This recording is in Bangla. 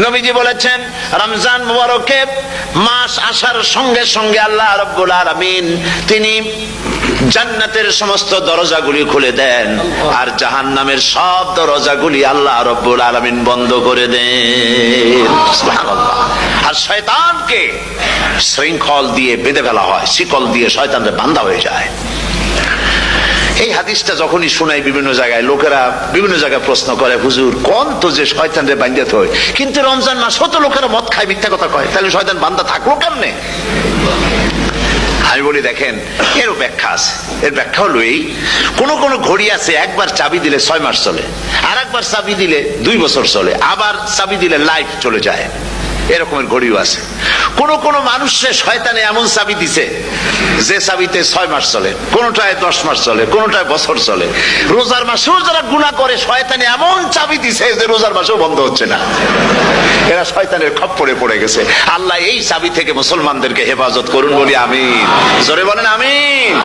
নবীজি বলেছেন রমজান মুবারকে মাস আসার সঙ্গে সঙ্গে আল্লাহ রাব্বুল আলামিন তিনি জান্নাতের সমস্ত দরজাগুলি খুলে দেন আর জাহান্নামের সব দরজাগুলি আল্লাহ রাব্বুল আলামিন বন্ধ করে দেন। সুবহানাল্লাহ। আর শয়তানকে শৃঙ্খল দিয়ে বেঁধে ফেলা হয়, শিকল দিয়ে শয়তানরে বাঁধা হয়ে যায়। এই হাদিসটা যখনই শোনাই বিভিন্ন জায়গায় লোকেরা বিভিন্ন জায়গায় প্রশ্ন করে, হুজুর কোন তো যে শয়তানরে বাঁধতে হয়, কিন্তু রমজান মাস হতো লোকেরা মদ খায়, মিথ্যা কথা কয়, তাহলে শয়তান বাঁধা থাকলো কেমনে? আমি বলি দেখেন, এরও ব্যাখ্যা আছে। এর ব্যাখ্যা হলো এই, কোন কোন ঘড়ি আছে একবার চাবি দিলে 6 মাস চলে, আর একবার চাবি দিলে 2 বছর চলে, আবার চাবি দিলে লাইফ চলে যায়, এরকমের ঘড়িও আছে। কোন কোন মানুষের শয়তানে এমন চাবি দিছে যে চাবিতে 6 মাস চলে, কোনটায় 10 মাস চলে, কোনটায় বছর চলে। রোজার মাসেও যারা গুনাহ করে শয়তানে এমন চাবি দিছে যে রোজার মাসেও বন্ধ হচ্ছে না। এরা শয়তানের খপ্পরে পড়ে গেছে। আল্লাহ এই চাবি থেকে মুসলমানদেরকে হেফাজত করুন বলি আমিন। জোরে বলেন আমিন।